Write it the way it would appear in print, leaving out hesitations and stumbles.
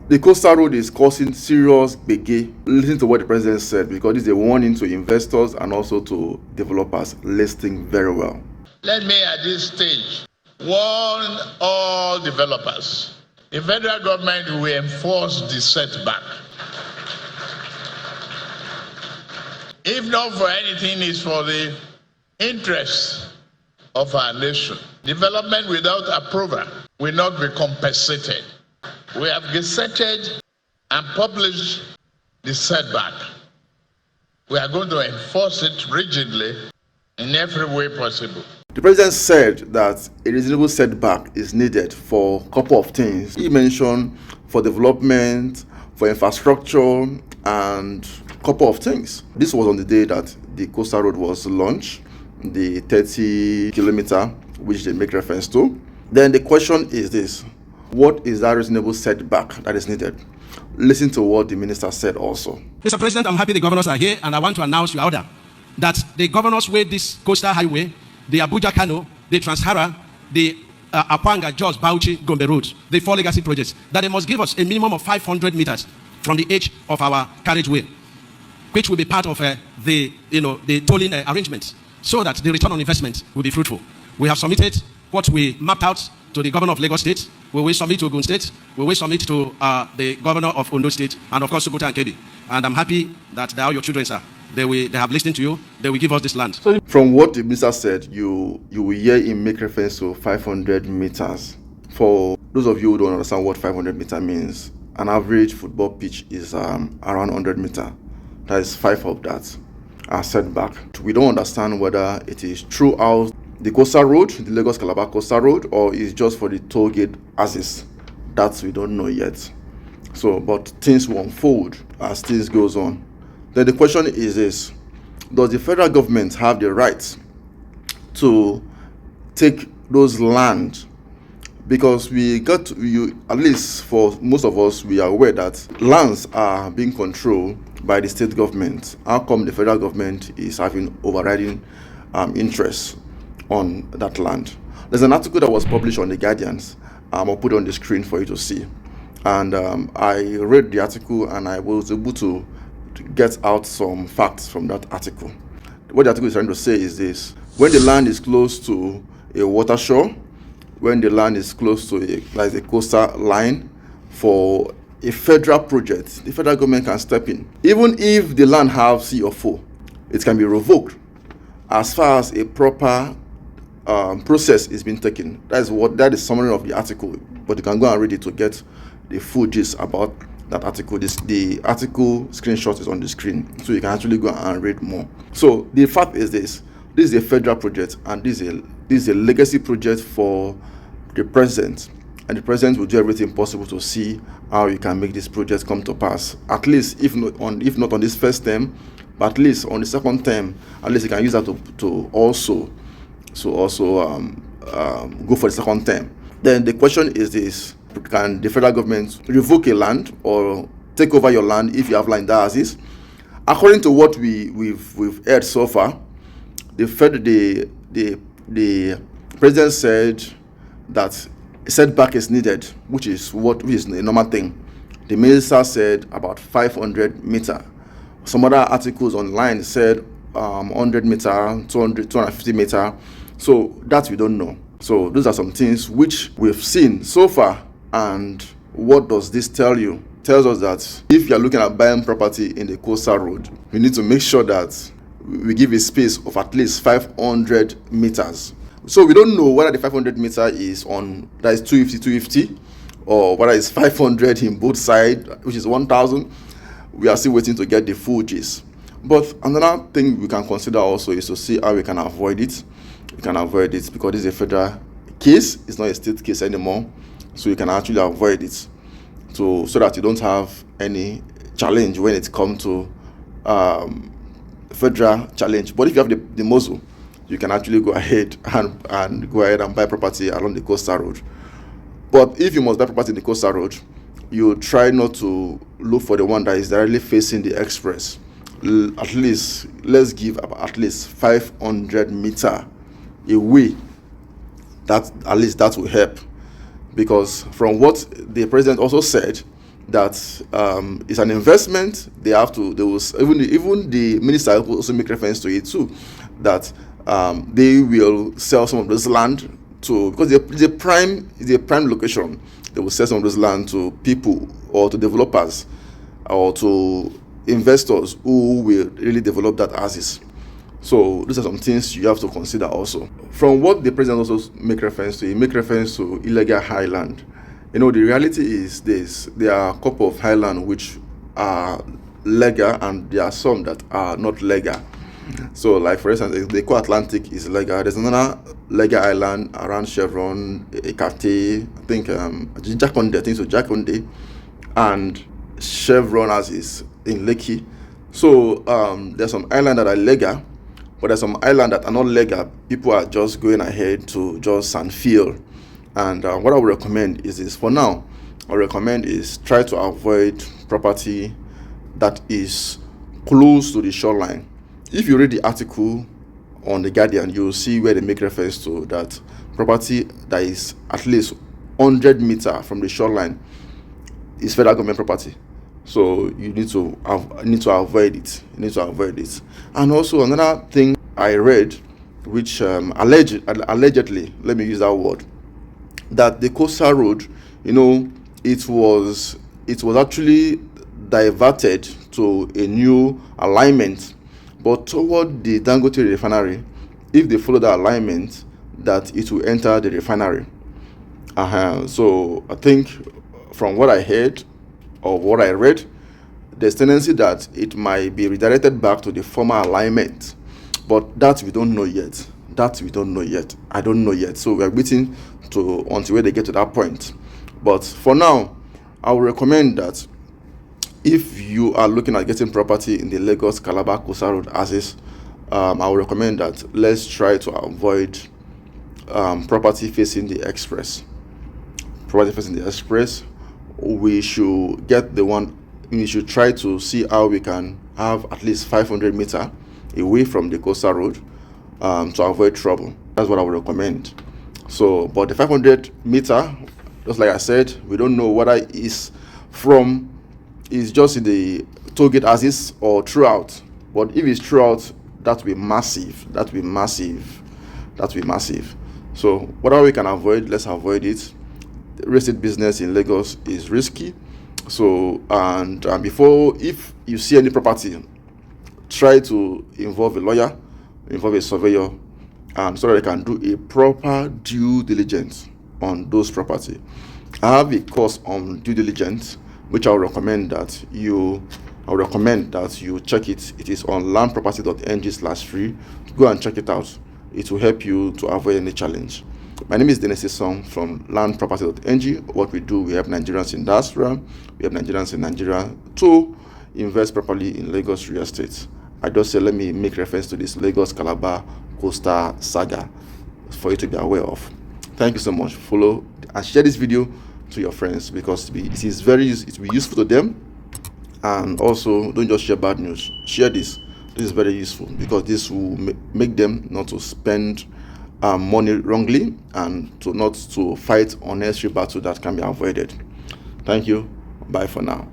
The coastal road is causing serious gbege. Listen to what the president said, because this is a warning to investors and also to developers. Listening very well. Let me at this stage warn all developers. The federal government will enforce the setback. If not for anything, it's for the interests of our nation. Development without approval will not be compensated. We have gazetted and published the setback. We are going to enforce it rigidly in every way possible. The president said that a reasonable setback is needed for a couple of things. He mentioned for development, for infrastructure, and a couple of things. This was on the day that the coastal road was launched, the 30 kilometer, which they make reference to. Then the question is this: what is that reasonable setback that is needed? Listen to what the minister said also. Mr. President, I'm happy the governors are here, and I want to announce your order that the governors weigh this coastal highway, the Abuja-Kano, the Trans-Hara, the Akwanga, Jos, Bauchi, Gombe roads, the 4 legacy projects, that they must give us a minimum of 500 meters from the edge of our carriageway, which will be part of the tolling arrangements, so that the return on investment will be fruitful. We have submitted what we mapped out to the governor of Lagos State. We will submit to Ogun State. We will submit to the governor of Ondo State, and of course Sokoto and Kebbi. And I'm happy that they are your children, sir. They have listened to you. They will give us this land. So from what the minister said, you will hear him make reference to 500 meters. For those of you who don't understand what 500 meter means, an average football pitch is around 100 meter. That is 5 of that are setback. We don't understand whether it is throughout the coastal road, the Lagos-Calabar coastal road, or is just for the toll gate axis. That we don't know yet. So, but things will unfold as things goes on. Then the question is this: does the federal government have the right to take those land? Because we got to, at least for most of us, we are aware that lands are being controlled by the state government. How come the federal government is having overriding interests on that land? There's an article that was published on the Guardians. I'll put it on the screen for you to see. And I read the article, and I was able to get out some facts from that article. What the article is trying to say is this: when the land is close to a water shore, when the land is close to a coastal line, for a federal project, the federal government can step in. Even if the land have CFO, it can be revoked as far as a proper process is being taken. That is summary of the article, but you can go and read it to get the full gist about that article. The article screenshot is on the screen, so you can actually go and read more. So the fact is this is a federal project, and this is a legacy project for the president, and the president will do everything possible to see how you can make this project come to pass. At least, if not on this first term, but at least on the second term, at least you can use that to also go for the second term. Then the question is this: can the federal government revoke a land or take over your land if you have land that is? According to what we've heard so far, the president said that a setback is needed, which is a normal thing. The minister said about 500 meter. Some other articles online said 100 meter, 200, 250 meter. So that we don't know. So those are some things which we've seen so far. And what does this tell you? It tells us that if you're looking at buying property in the coastal road, we need to make sure that we give a space of at least 500 meters. So we don't know whether the 500 meter is 250, or whether it's 500 in both sides, which is 1,000. We are still waiting to get the full gist. But another thing we can consider also is to see how we can avoid it. We can avoid it because this is a federal case. It's not a state case anymore. So you can actually avoid it so that you don't have any challenge when it comes to federal challenge. But if you have the muscle, you can actually go ahead and buy property along the coastal road. But if you must buy property in the coastal road, you try not to look for the one that is directly facing the express. At least, let's give at least 500 meter away. At least that will help. Because from what the president also said, that it's an investment. They will even the minister will also make reference to it too, that they will sell some of this land to, because it's a prime location. They will sell some of this land to people or to developers or to investors who will really develop that as is. So these are some things you have to consider also. From what the president also make reference to, he make reference to illegal highland. The reality is this: there are a couple of highland which are legal and there are some that are not legal. So, like for instance, the Eco Atlantic is legal. There's another legal island around Chevron, Ekate, I think Jakonde, and Chevron as is in Lekki. So there's some islands that are legal, but there's some islands that are not legal. People are just going ahead to just and feel. And what I would recommend is this: for now, I recommend is try to avoid property that is close to the shoreline. If you read the article on The Guardian, you'll see where they make reference to that property that is at least 100 meters from the shoreline is federal government property. So you need to avoid it. You need to avoid it. And also another thing I read, which allegedly, let me use that word, that the coastal road, it was actually diverted to a new alignment, but toward the Dangote refinery. If they follow that alignment, that it will enter the refinery. So I think from what I heard or what I read, there's tendency that it might be redirected back to the former alignment, but that we don't know yet. I don't know yet. So we're waiting until where they get to that point. But for now, I would recommend that if you are looking at getting property in the Lagos-Calabar Coastal Road as is, I would recommend that let's try to avoid property facing the express. We should get the one. We should try to see how we can have at least 500 meters away from the coastal road to avoid trouble. That's what I would recommend. So, but the 500 meter, just like I said, we don't know whether it's just in the toll gate as is or throughout. But if it's throughout, that will be massive. So whatever we can avoid, let's avoid it. The real estate business in Lagos is risky. So, and if you see any property, try to involve a lawyer, involve a surveyor, so that they can do a proper due diligence on those property. I have a course on due diligence, which I would recommend that you check it. It is on landproperty.ng/free. Go and check it out. It will help you to avoid any challenge. My name is Dennis Song from landproperty.ng. What we do, we help Nigerians in diaspora, we help Nigerians in Nigeria to invest properly in Lagos real estate. I just say, let me make reference to this Lagos-Calabar coastal saga for you to be aware of. Thank you so much. Follow and share this video to your friends, because it will be useful to them. And also, don't just share bad news. Share this. This is very useful, because this will make them not to spend money wrongly and not to fight unnecessary battle that can be avoided. Thank you. Bye for now.